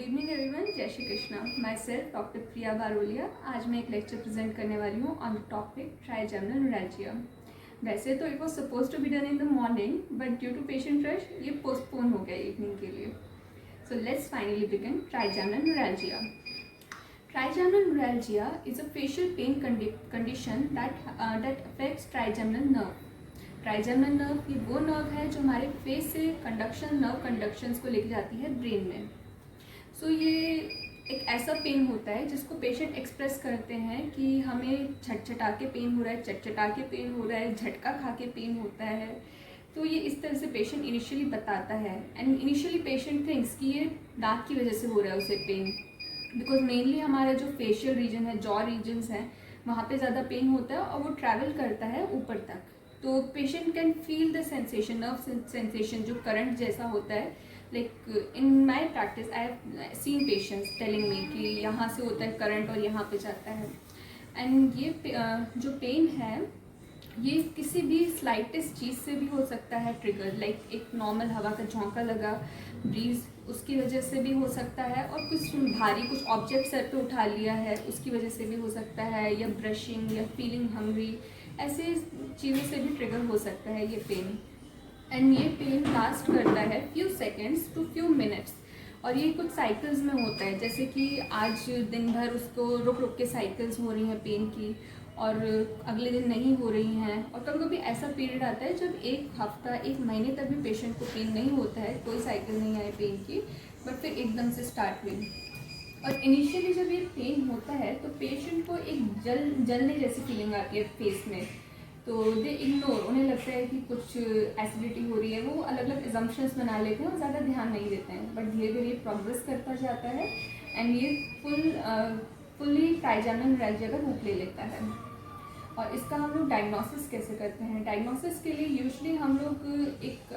Evening everyone, जय Shri Krishna. Myself doctor Priya Barolia. आज मैं एक लेक्चर प्रेजेंट करने वाली हूँ on the topic trigeminal neuralgia. वैसे तो it was suppose to be done in the morning, but due to patient rush ये पोस्टपोन हो गया इवनिंग के लिए। So let's finally begin trigeminal neuralgia. Trigeminal neuralgia is a facial pain condition that affects trigeminal nerve. Trigeminal nerve ये वो nerve है जो हमारे फेस से नर्व कंडक्शंस को लेके जाती है ब्रेन में. सो ये एक ऐसा पेन होता है जिसको पेशेंट एक्सप्रेस करते हैं कि हमें छटछटा के पेन हो रहा है, चटचटा के पेन हो रहा है, झटका खा के पेन होता है. तो ये इस तरह से पेशेंट इनिशियली बताता है एंड इनिशियली पेशेंट थिंक्स कि ये दांत की वजह से हो रहा है उसे पेन, बिकॉज मेनली हमारा जो फेशियल रीजन है, जॉ रीजन्स हैं, वहाँ पे ज़्यादा पेन होता है और वो ट्रैवल करता है ऊपर तक. तो patient can feel the sensation, nerve sensation जो करंट जैसा होता है. Like in my practice I have seen patients telling me कि यहाँ से होता है करंट और यहाँ पे जाता है. एंड ये जो पेन है ये किसी भी स्लाइटेस्ट चीज़ से भी हो सकता है ट्रिगर. लाइक एक नॉर्मल हवा का झोंका लगा, ब्रीज, उसकी वजह से भी हो सकता है. और कुछ ऑब्जेक्ट सर पे उठा लिया है उसकी वजह से भी हो सकता है, या ब्रशिंग या फीलिंग हंग्री, ऐसे चीज़ों से भी ट्रिगर हो सकता है ये पेन. एंड ये पेन लास्ट करता है few seconds to few minutes. और ये कुछ साइकिल्स में होता है, जैसे कि आज दिन भर उसको रुक रुक के साइकिल्स हो रही हैं पेन की और अगले दिन नहीं हो रही हैं. और कभी कभी ऐसा पीरियड आता है जब एक हफ्ता, एक महीने तक भी पेशेंट को पेन नहीं होता है, कोई साइकिल नहीं आए पेन की, बट फिर एकदम से स्टार्ट हुई. और इनिशियली जब ये पेन होता है तो पेशेंट को एक जलने जैसी फीलिंग आती है फेस में. तो दे इग्नोर, उन्हें लगता है कि कुछ एसिडिटी हो रही है, वो अलग अलग एजम्पशंस बना लेते हैं और ज़्यादा ध्यान नहीं देते हैं. बट धीरे धीरे प्रोग्रेस करता जाता है एंड ये फुल्ली ट्राइजेमिनल न्यूरैल्जिया का रूप ले लेता है. और इसका हम लोग डायग्नोसिस कैसे करते हैं? डायग्नोसिस के लिए यूजुअली हम लोग एक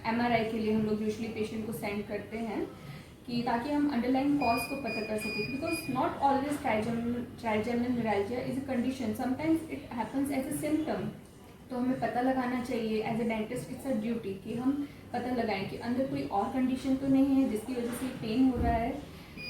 MRI के लिए हम लोग यूजुअली पेशेंट को सेंड करते हैं कि ताकि हम अंडरलाइन कॉज को पता कर सकें. Because not always trigeminal neuralgia is a condition, sometimes it happens as a symptom. तो हमें पता लगाना चाहिए as a dentist, it's a duty कि हम पता लगाएं कि अंदर कोई और कंडीशन तो नहीं है जिसकी वजह से पेन हो रहा है.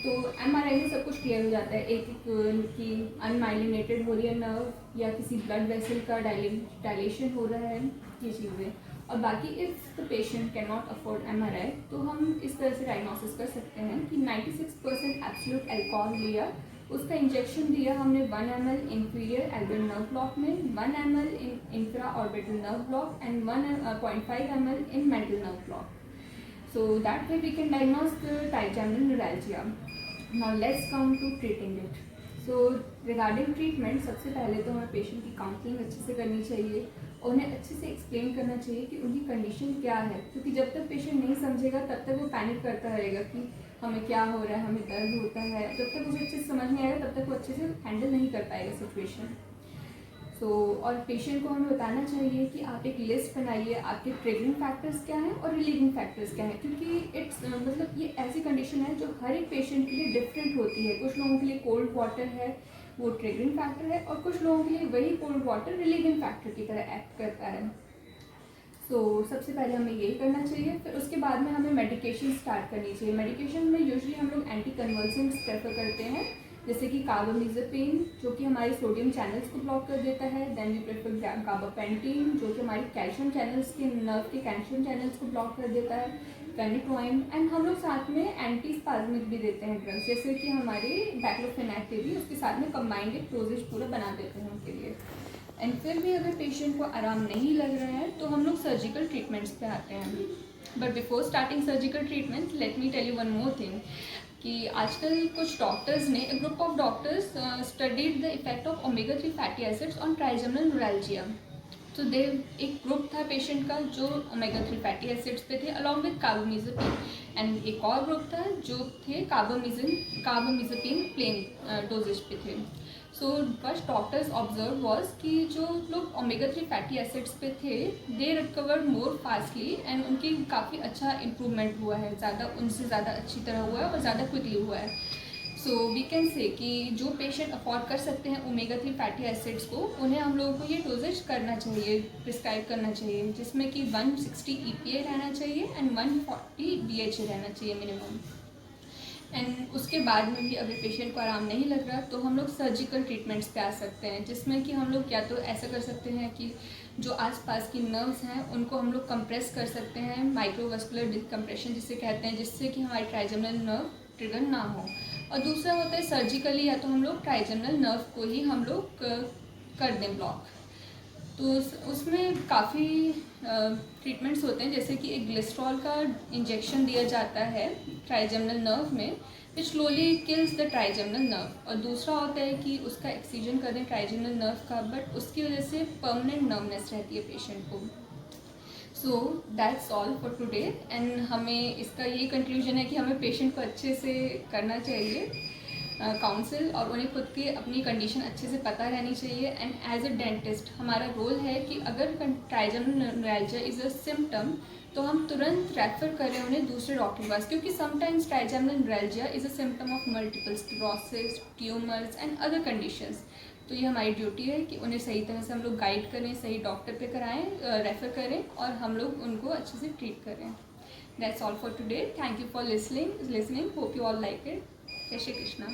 तो MRI में सब कुछ क्लियर हो जाता है, एक कि अनमाइलिनेटेड हो रही है नर्व या किसी ब्लड वेसल का डायलेशन हो रहा है, ये चीज़ें. और बाकी if the patient can not afford MRI तो हम इस तरह से डायग्नोसिस कर सकते हैं कि 96% एब्सोल्यूट अल्कोहल लिया, उसका इंजेक्शन दिया हमने 1 ml inferior alveoli nerve block में, 1 ml in infra orbital nerve block and 1.5 ml in mental nerve block. So that way we can diagnose the trigeminal neuralgia. Now let's come to treating it. So regarding treatment, सबसे पहले तो हमें patient की counselling अच्छे से करनी चाहिए, उन्हें अच्छे से एक्सप्लेन करना चाहिए कि उनकी कंडीशन क्या है. क्योंकि जब तक पेशेंट नहीं समझेगा तब तक वो पैनिक करता रहेगा कि हमें क्या हो रहा है, हमें दर्द होता है. जब तक उसे अच्छे से समझ नहीं आएगा तब तक वो अच्छे से हैंडल नहीं कर पाएगा सिचुएशन. और पेशेंट को हमें बताना चाहिए कि आप एक लिस्ट बनाइए, आपके ट्रिगरिंग फैक्टर्स क्या हैं और रिलीविंग फैक्टर्स क्या हैं. क्योंकि इट्स मतलब ये ऐसी कंडीशन है जो हर एक पेशेंट के लिए डिफरेंट होती है. कुछ लोगों के लिए कोल्ड वाटर है वो ट्रिगरिंग फैक्टर है और कुछ लोगों के लिए वही कोल्ड वाटर रिलीविंग फैक्टर की तरह एक्ट करता है. सबसे पहले हमें यही करना चाहिए. फिर उसके बाद में हमें मेडिकेशन स्टार्ट करनी चाहिए. मेडिकेशन में यूजुअली हम लोग एंटी कन्वल्सेंट्स प्रेफर करते हैं, जैसे कि कार्बामेज़ेपिन जो कि हमारे सोडियम चैनल्स को ब्लॉक कर देता है. देन वी प्रेफर गाबापेंटीन जो कि हमारे कैल्शियम चैनल्स के नर्व के कैल्शियम चैनल्स को ब्लॉक कर देता है. फेनिटोइन. एंड हम लोग साथ में एंटी स्पाज्मिक भी देते हैं ड्रग्स, जैसे कि हमारे डाइक्लोफेनाक भी उसके साथ में कंबाइंड एक डोजेज पूरा बना देते हैं उनके लिए. एंड फिर भी अगर पेशेंट को आराम नहीं लग रहा है तो हम लोग सर्जिकल ट्रीटमेंट्स पे आते हैं. But before starting surgical treatment let me tell you one more thing कि आजकल कुछ डॉक्टर्स ने, एक group of doctors studied the effect of omega 3 fatty acids on trigeminal neuralgia. तो एक ग्रुप था पेशेंट का जो ओमेगा 3 फैटी एसिड्स पे थे अलॉन्ग विद कार्बामेज़ेपिन. एंड एक और ग्रुप था जो थे कार्बामेज़ेपिन प्लेन डोजेज पे थे. फर्स्ट डॉक्टर्स ऑब्जर्व वॉज कि जो लोग ओमेगा 3 फैटी एसिड्स पे थे they recover more fastly and उनकी काफ़ी अच्छा इम्प्रूवमेंट हुआ है, उनसे ज़्यादा अच्छी तरह हुआ है और ज़्यादा क्विकली हुआ है. वी कैन से कि जो पेशेंट अफोर्ड कर सकते हैं ओमेगा 3 फैटी एसिड्स को, उन्हें हम लोगों को ये डोजेज करना चाहिए, प्रिस्क्राइब करना चाहिए, जिसमें कि 160 EPA रहना चाहिए एंड 140 DHA रहना चाहिए मिनिमम. एंड उसके बाद में भी अगर पेशेंट को आराम नहीं लग रहा तो हम लोग सर्जिकल ट्रीटमेंट्स पे आ सकते हैं, जिसमें कि हम लोग या तो ऐसा कर सकते हैं कि जो आसपास की नर्व्स हैं उनको हम लोग कंप्रेस कर सकते हैं, माइक्रोवस्कुलर डिकम्प्रेशन जिसे कहते हैं, जिससे कि हमारी ट्राइजेमिनल नर्व ट्रिगर ना हो। और दूसरा होता है सर्जिकली, या तो हम लोग ट्राइजेमिनल नर्व को ही हम लोग कर दें ब्लॉक। तो उसमें काफ़ी ट्रीटमेंट्स होते हैं, जैसे कि एक ग्लिसरॉल का इंजेक्शन दिया जाता है ट्राइजेमिनल नर्व में, which slowly kills the trigeminal nerve. और दूसरा होता है कि उसका एक्सीजन कर दें ट्राइजेमिनल नर्व का, बट उसकी वजह से परमानेंट नर्वनेस रहती है पेशेंट को। So that's all for today. And हमें इसका ये कंक्लूजन है कि हमें पेशेंट को अच्छे से करना चाहिए काउंसिल, और उन्हें खुद की अपनी कंडीशन अच्छे से पता रहनी चाहिए। एंड एज अ डेंटिस्ट हमारा रोल है कि अगर trigeminal neuralgia is a symptom तो हम तुरंत रेफर करें उन्हें दूसरे डॉक्टर के पास, क्योंकि sometimes trigeminal neuralgia is a symptom of multiple sclerosis, tumours and other conditions. तो ये हमारी ड्यूटी है कि उन्हें सही तरह से हम लोग गाइड करें, सही डॉक्टर पे कराएं, रेफ़र करें, और हम लोग उनको अच्छे से ट्रीट करें। That's all for today. Thank you for listening. Hope you all like it. जय श्री कृष्णा।